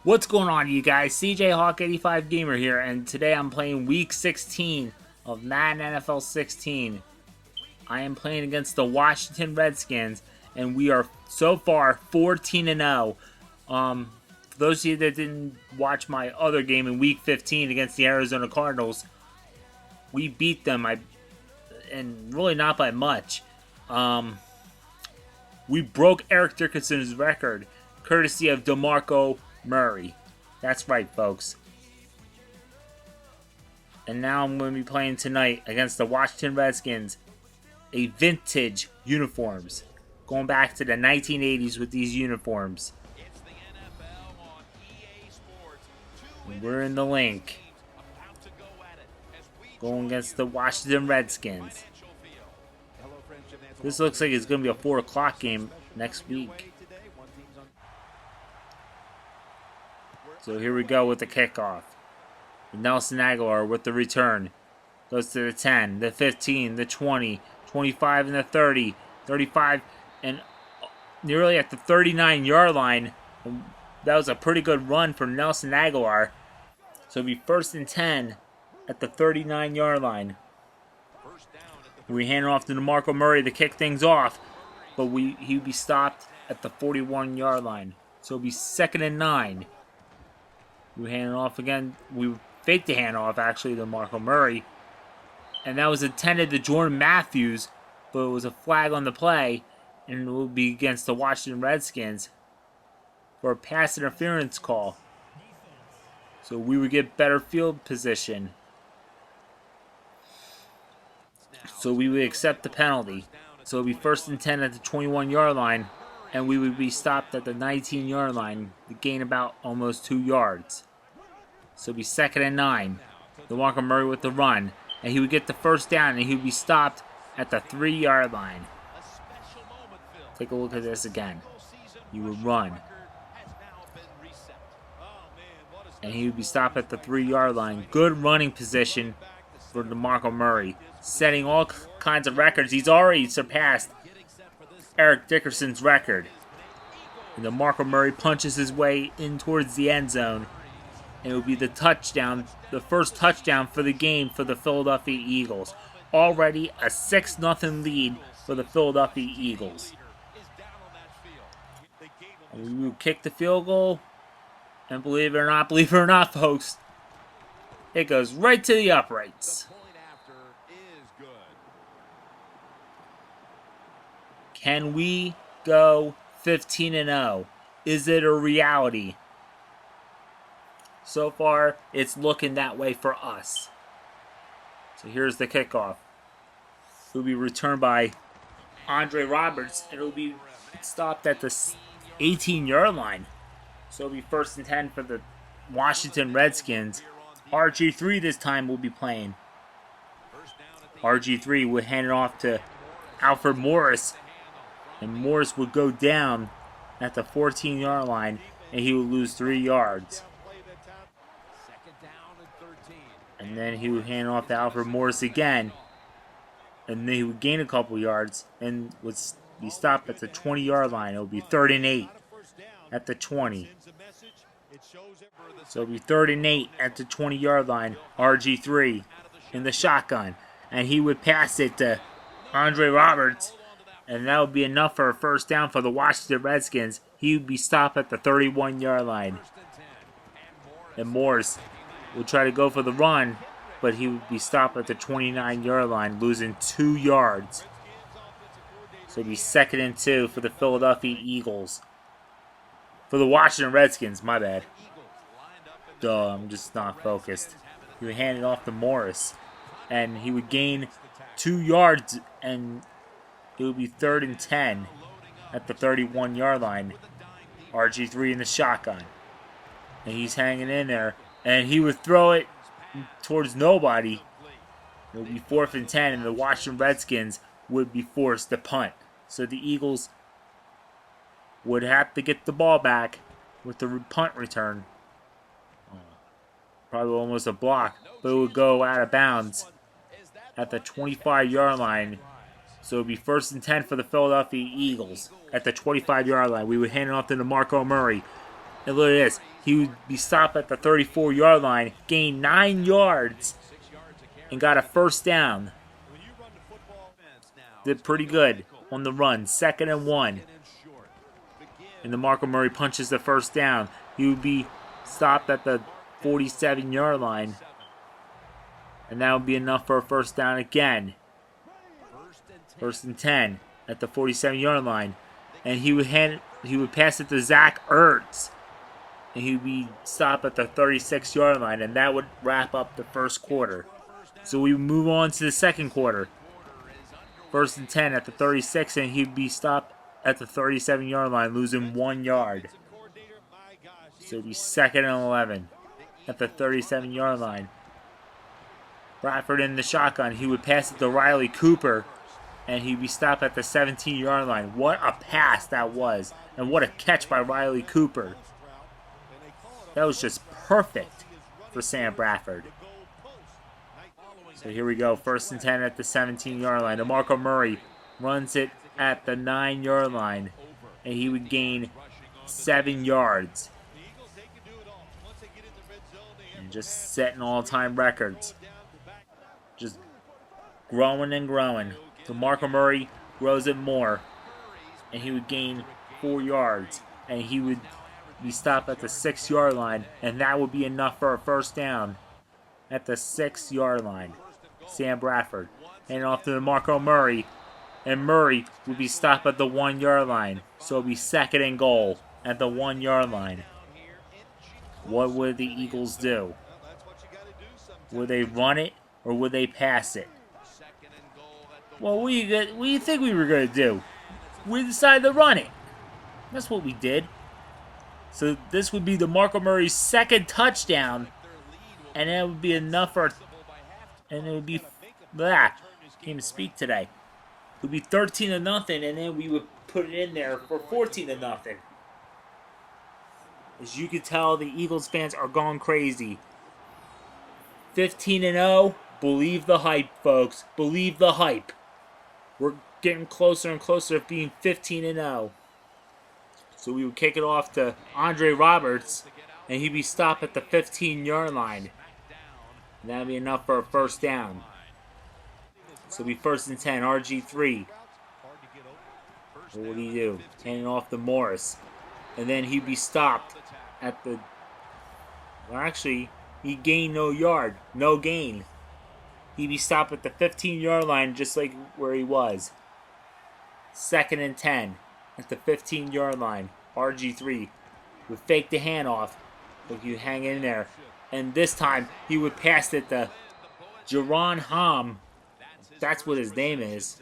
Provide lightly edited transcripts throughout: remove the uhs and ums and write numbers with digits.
What's going on, you guys? CJ Hawk 85 Gamer here, and today I'm playing Week 16 of Madden NFL 16. I am playing against the Washington Redskins, and we are so far 14-0. For those of you that didn't watch my other game in Week 15 against the Arizona Cardinals, we beat them, and really not by much. We broke Eric Dickerson's record, courtesy of DeMarco Murray. That's right, folks. And now I'm going to be playing tonight against the Washington Redskins. A vintage uniforms. Going back to the 1980s with these uniforms. We're in the link. Going against the Washington Redskins. This looks like it's going to be a 4 o'clock game next week. So here we go with the kickoff. Nelson Aguilar with the return. Goes to the 10, the 15, the 20, 25, and the 30. 35, and nearly at the 39-yard line. That was a pretty good run for Nelson Aguilar. So it'll be 1st and 10 at the 39-yard line. We hand it off to DeMarco Murray to kick things off. But he'll be stopped at the 41-yard line. So it'll be 2nd and 9. We hand it off again. We faked the handoff, actually, to DeMarco Murray. And that was intended to Jordan Matthews, but it was a flag on the play, and it will be against the Washington Redskins for a pass interference call. So we would get better field position. So we would accept the penalty. So it would be 1st and 10 at the 21-yard line, and we would be stopped at the 19-yard line to gain about almost 2 yards. So it'd be 2nd and 9. DeMarco Murray with the run. And he would get the first down, and he would be stopped at the 3-yard line. Take a look at this again. He would run. And he would be stopped at the 3-yard line. Good running position for DeMarco Murray. Setting all kinds of records. He's already surpassed Eric Dickerson's record. And DeMarco Murray punches his way in towards the end zone. And it will be the touchdown, the first touchdown for the game for the Philadelphia Eagles. Already a 6-0 lead for the Philadelphia Eagles. And we will kick the field goal. And believe it or not, folks, it goes right to the uprights. Can we go 15-0? Is it a reality? So far, it's looking that way for us. So here's the kickoff. It will be returned by Andre Roberts, and it will be stopped at the 18-yard line. So it'll be 1st and 10 for the Washington Redskins. RG3 this time will be playing. RG3 would hand it off to Alfred Morris, and Morris would go down at the 14-yard line, and he would lose 3 yards. And then he would hand off to Alfred Morris again. And then he would gain a couple yards and would be stopped at the 20-yard line. It would be 3rd and 8 at the 20. So it would be 3rd and 8 at the 20-yard line. RG3 in the shotgun. And he would pass it to Andre Roberts. And that would be enough for a first down for the Washington Redskins. He would be stopped at the 31-yard line. And Morris would try to go for the run, but he would be stopped at the 29-yard line, losing 2 yards. So it'd be 2nd and 2 for the Philadelphia Eagles. For the Washington Redskins, my bad. Duh, I'm just not focused. He would hand it off to Morris, and he would gain 2 yards, and it would be 3rd and 10 at the 31-yard line. RG3 in the shotgun. And he's hanging in there. And he would throw it towards nobody. It would be 4th and 10, and the Washington Redskins would be forced to punt. So the Eagles would have to get the ball back with the punt return. Probably almost a block, but it would go out of bounds at the 25-yard line. So it would be 1st and 10 for the Philadelphia Eagles at the 25-yard line. We would hand it off to DeMarco Murray. And look at this. he would be stopped at the 34-yard line, gained 9 yards, and got a first down. Did pretty good on the run. 2nd and 1. And DeMarco Murray punches the first down. He would be stopped at the 47-yard line. And that would be enough for a first down again. 1st and 10 at the 47-yard line. And he would pass it to Zach Ertz. And he would be stopped at the 36-yard line. And that would wrap up the first quarter. So we move on to the second quarter. 1st and 10 at the 36, and he'd be stopped at the 37-yard line, losing 1 yard. So it'd be 2nd and 11 at the 37-yard line. Bradford in the shotgun. He would pass it to Riley Cooper, and he'd be stopped at the 17-yard line. What a pass that was, and what a catch by Riley Cooper. That was just perfect for Sam Bradford. So here we go, 1st and 10 at the 17-yard line. DeMarco Murray runs it at the 9-yard line, and he would gain 7 yards. And just setting all-time records. Just growing and growing. DeMarco Murray grows it more, and he would gain 4 yards. And he would be stopped at the 6-yard line, and that would be enough for a first down at the 6-yard line. Sam Bradford handing off to DeMarco Murray, and Murray would be stopped at the 1-yard line. So it'll be 2nd and goal at the 1-yard line. What would the Eagles do? Would they run it or would they pass it? Well, what do you think we were going to do? We decided to run it. That's what we did. So this would be DeMarco Murray's 2nd touchdown, and that would be enough for. And it would be, can't even speak today. It would be 13-0, and then we would put it in there for 14-0. As you can tell, the Eagles fans are going crazy. 15-0, believe the hype, folks. Believe the hype. We're getting closer and closer to being 15-0. So we would kick it off to Andre Roberts, and he'd be stopped at the 15-yard line. And that'll be enough for a first down. So it'll be 1st and 10, RG3. What would he do? Handing off to Morris. And then he'd be stopped at the... Well, actually, he gained no yard. No gain. He'd be stopped at the 15-yard line just like where he was. 2nd and 10 at the 15-yard line. RG3 would fake the handoff. But you hang in there. And this time, he would pass it to Jaron Ham. That's what his name is.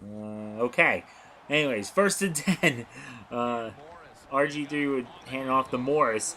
Okay. Anyways, 1st and 10. RG3 would hand off to Morris.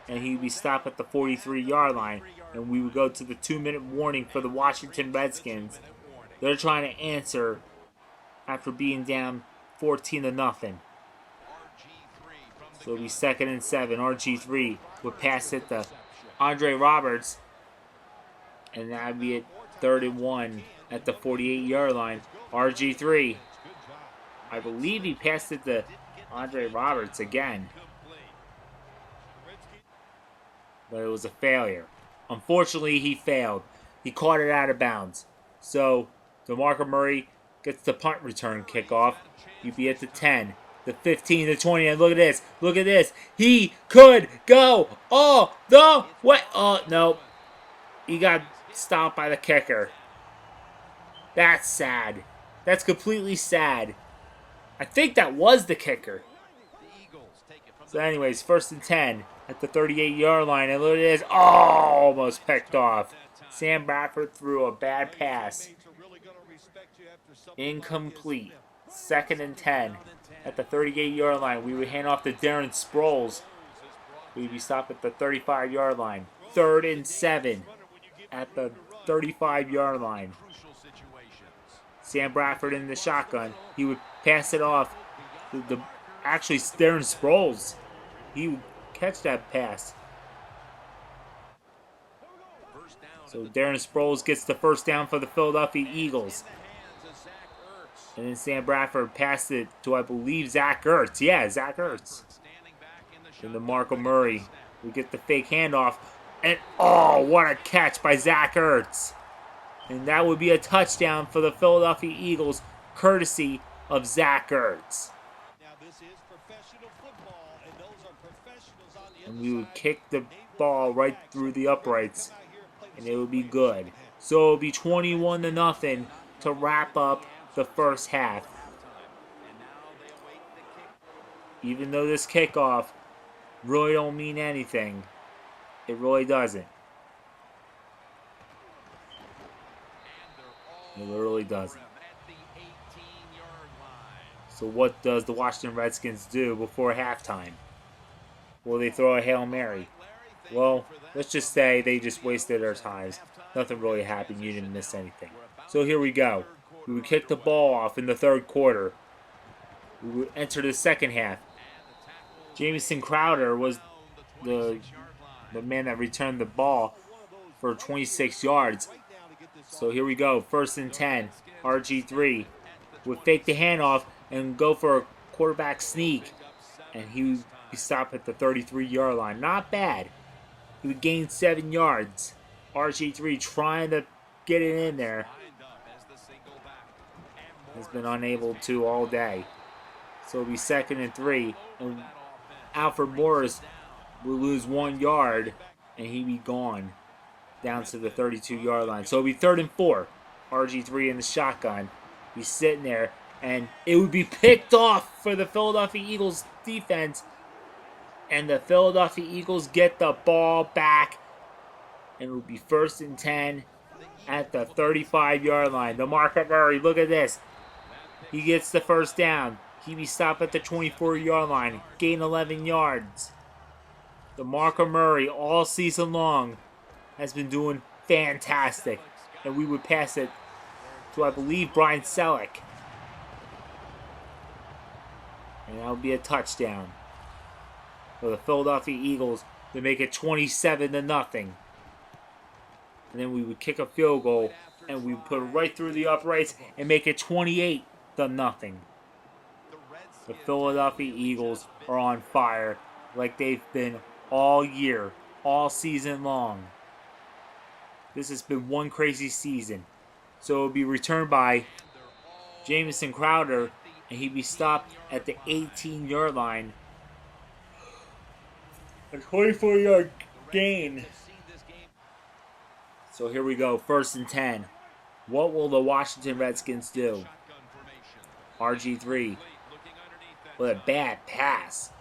And he'd be stopped at the 43-yard line. And we would go to the 2-minute warning for the Washington Redskins. They're trying to answer after being down 14-0. So it'll be 2nd and 7. RG3 would pass it to Andre Roberts. And that would be at 3rd and 1 at the 48-yard line. RG3. I believe he passed it to Andre Roberts again. But it was a failure. Unfortunately, he failed. He caught it out of bounds. So DeMarco Murray gets the punt return kickoff. You'd be at the 10. The 15, the 20, and look at this. Look at this. He could go all the way. Oh, no. He got stopped by the kicker. That's sad. That's completely sad. I think that was the kicker. So anyways, 1st and 10 at the 38-yard line. And look at this. Oh, almost picked off. Sam Bradford threw a bad pass. Incomplete. 2nd and 10 at the 38-yard line. We would hand off to Darren Sproles. We'd be stopped at the 35-yard line. 3rd and 7 at the 35-yard line. Sam Bradford in the shotgun. He would pass it off. Actually, Darren Sproles. He would catch that pass. So Darren Sproles gets the first down for the Philadelphia Eagles. And then Sam Bradford passed it to, I believe, Zach Ertz. Yeah, Zach Ertz. Then DeMarco Murray will get the fake handoff. And oh, what a catch by Zach Ertz. And that would be a touchdown for the Philadelphia Eagles, courtesy of Zach Ertz. And we would kick the ball right through the uprights, and it would be good. So it would be 21-0 to wrap up the first half. Even though this kickoff really don't mean anything, it really doesn't. It really doesn't. So what does the Washington Redskins do before halftime? Well, they throw a Hail Mary. Well, let's just say they just wasted their times. Nothing really happened. You didn't miss anything. So here we go. We would kick the ball off in the third quarter. We would enter the second half. Jamison Crowder was the man that returned the ball for 26 yards. So here we go. 1st and 10. RG3 would fake the handoff and go for a quarterback sneak. And he would be stopped at the 33-yard line. Not bad. He would gain 7 yards. RG3 trying to get it in there. Has been unable to all day. So it'll be 2nd and 3. And Alfred Morris will lose 1 yard. And he'd be gone down to the 32-yard line. So it'll be 3rd and 4. RG3 in the shotgun. He's sitting there. And it would be picked off for the Philadelphia Eagles defense. And the Philadelphia Eagles get the ball back. And it would be 1st and 10 at the 35-yard line. DeMarco Murray, look at this. He gets the first down. He'd be stopped at the 24-yard line. Gain 11 yards. DeMarco Murray, all season long, has been doing fantastic. And we would pass it to, I believe, Brian Selleck. And that would be a touchdown for the Philadelphia Eagles to make it 27-0. And then we would kick a field goal and we would put it right through the uprights and make it 28-0. The Philadelphia Eagles are on fire like they've been all year, all season long. This has been one crazy season. So it will be returned by Jamison Crowder, and he'd be stopped at the 18-yard line. A 24-yard gain. So here we go, 1st and 10. What will the Washington Redskins do? RG3 with a bad pass.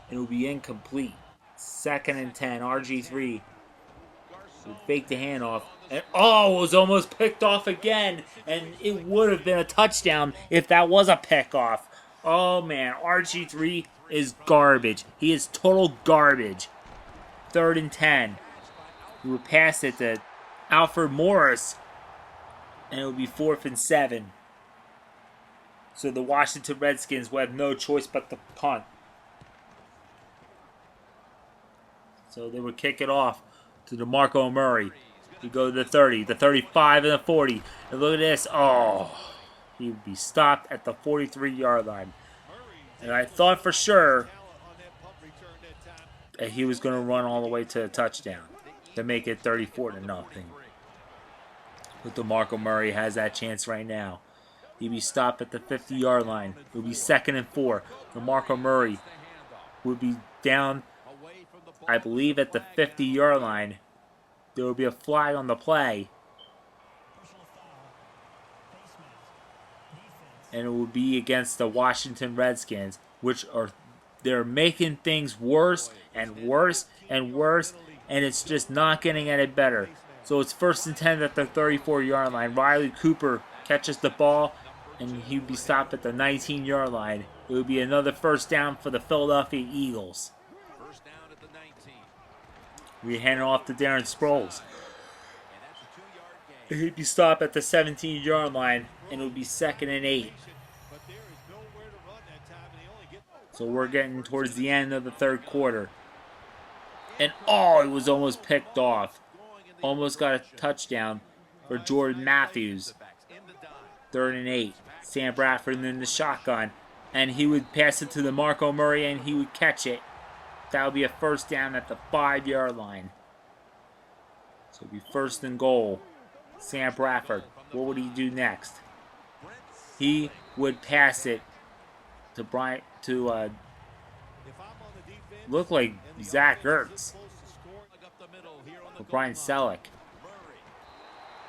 It will be incomplete. 2nd and 10. RG3 will fake the handoff. And oh, it was almost picked off again. And it would have been a touchdown if that was a pickoff. Oh man, RG3 is garbage. He is total garbage. 3rd and 10. We will pass it to Alfred Morris. And it will be 4th and 7. So the Washington Redskins will have no choice but to punt. So they would kick it off to DeMarco Murray. We go to the 30, the 35, and the 40. And look at this. Oh, he would be stopped at the 43-yard line. And I thought for sure that he was going to run all the way to a touchdown to make it 34-0. But DeMarco Murray has that chance right now. He'd be stopped at the 50-yard line. It would be 2nd and 4. DeMarco Murray would be down, I believe, at the 50-yard line. There will be a flag on the play. And it will be against the Washington Redskins, which are, they're making things worse and worse and worse, and it's just not getting any better. So it's 1st and 10 at the 34-yard line. Riley Cooper catches the ball, and he'd be stopped at the 19-yard line. It would be another first down for the Philadelphia Eagles. We hand it off to Darren Sproles. He'd be stopped at the 17-yard line, and it would be 2nd and 8. So we're getting towards the end of the third quarter. And oh, it was almost picked off. Almost got a touchdown for Jordan Matthews. 3rd and 8. Sam Bradford in the shotgun. And he would pass it to DeMarco Murray, and he would catch it. That would be a first down at the 5-yard line. So it'd be first and goal. Sam Bradford, what would he do next? He would pass it to look like Zach Ertz or Brian Selleck.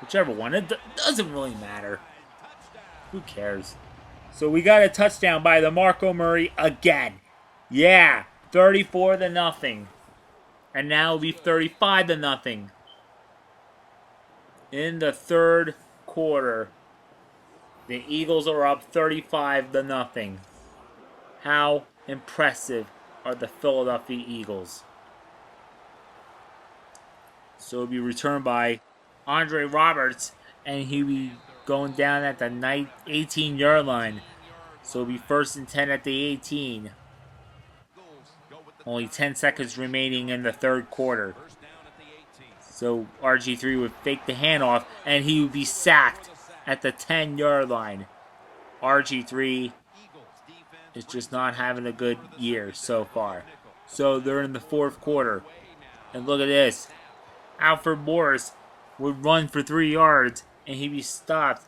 Whichever one. It doesn't really matter. Who cares? So we got a touchdown by DeMarco Murray again. Yeah, 34-0. And now it'll be 35-0. In the third quarter, the Eagles are up 35-0. How impressive are the Philadelphia Eagles? So it'll be returned by Andre Roberts, and he'll be going down at the 18-yard line. So it'll be first and 10 at the 18. Only 10 seconds remaining in the third quarter. So RG3 would fake the handoff, and he would be sacked at the 10-yard line. RG3 is just not having a good year so far. So they're in the fourth quarter. And look at this. Alfred Morris would run for 3 yards, and he'd be stopped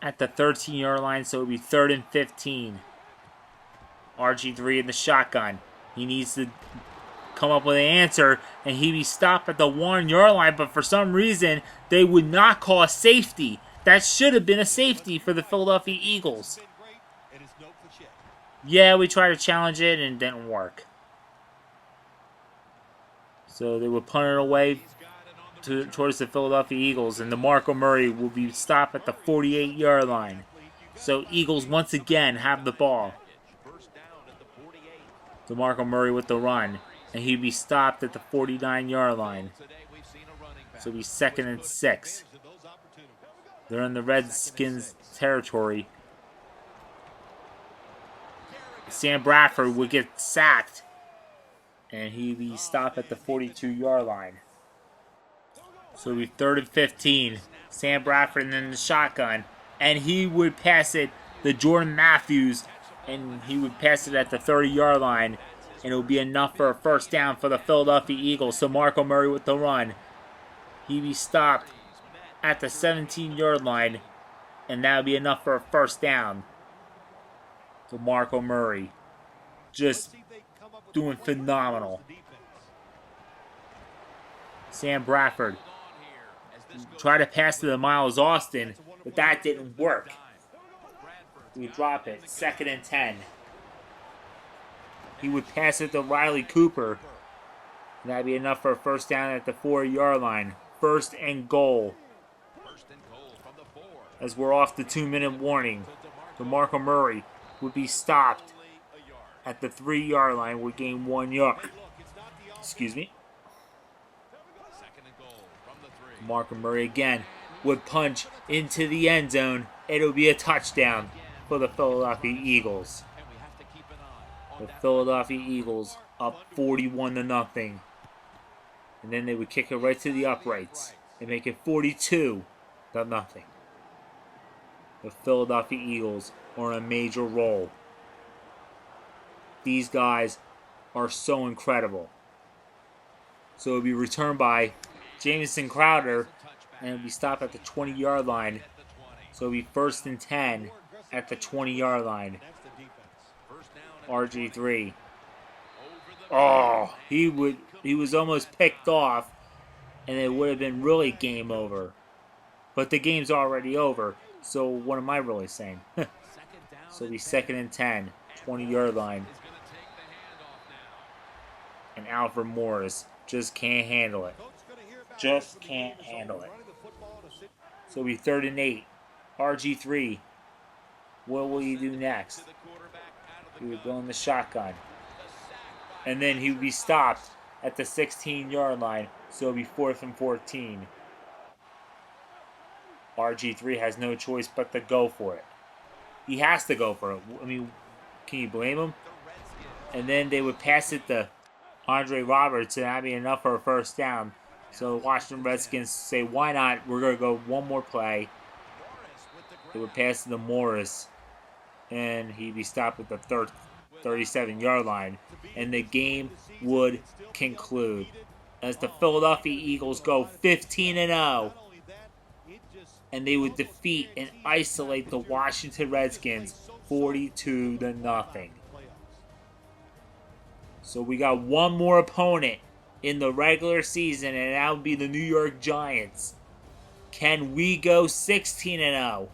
at the 13-yard line, so it would be 3rd and 15. RG3 in the shotgun. He needs to come up with an answer, and he'd be stopped at the 1-yard line, but for some reason, they would not call a safety. That should have been a safety for the Philadelphia Eagles. Yeah, we tried to challenge it, and it didn't work. So they would punt it away towards the Philadelphia Eagles, and DeMarco Murray will be stopped at the 48-yard line. So Eagles once again have the ball. DeMarco Murray with the run, and he'd be stopped at the 49-yard line. So it'll be 2nd and 6. They're in the Redskins territory. Sam Bradford would get sacked, and he'd be stopped at the 42-yard line. So it'll be 3rd and 15. Sam Bradford in the shotgun, and he would pass it to Jordan Matthews, and he would pass it at the 30-yard line, and it would be enough for a first down for the Philadelphia Eagles. So DeMarco Murray with the run. He'd be stopped at the 17-yard line, and that would be enough for a first down. DeMarco Murray just doing phenomenal. Sam Bradford tried to pass to the Miles Austin, but that didn't work. We drop it. 2nd and 10. He would pass it to Riley Cooper. And that'd be enough for a first down at the 4-yard line. 1st and goal. As we're off the 2-minute warning, DeMarco Murray would be stopped at the 3-yard line. Would gain 1 yard. Excuse me. DeMarco Murray again would punch into the end zone. It'll be a touchdown for the Philadelphia Eagles. The Philadelphia Eagles up 41-0. And then they would kick it right to the uprights and make it 42-0. The Philadelphia Eagles are on a major roll. These guys are so incredible. So it'll be returned by Jamison Crowder, and it'll be stopped at the 20-yard line. So it'll be 1st and 10 at the 20-yard line. RG3. Oh, he was almost picked off, and it would have been really game over. But the game's already over, so what am I really saying? So it'll be 2nd and 10, 20-yard line. And Alfred Morris just can't handle it. Just can't handle it. So it'll be 3rd and 8. RG3. What will he do next? He would go in the shotgun. And then he would be stopped at the 16-yard line. So it'll be 4th and 14. RG3 has no choice but to go for it. He has to go for it. I mean, can you blame him? And then they would pass it to Andre Roberts, and that'd be enough for a first down. So Washington Redskins say, why not? We're going to go one more play. They would pass it to Morris, and he'd be stopped at the 37-yard line, and the game would conclude as the Philadelphia Eagles go 15-0, and they would defeat and isolate the Washington Redskins 42-0. So we got one more opponent in the regular season, and that would be the New York Giants. Can we go 16-0?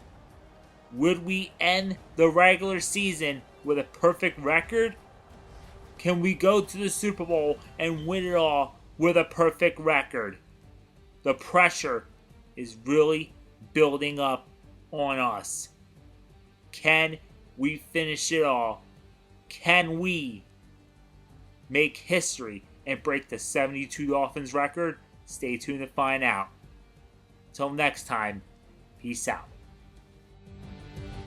Would we end the regular season with a perfect record? Can we go to the Super Bowl and win it all with a perfect record? The pressure is really building up on us. Can we finish it all? Can we make history and break the 72 Dolphins record? Stay tuned to find out. Till next time, peace out.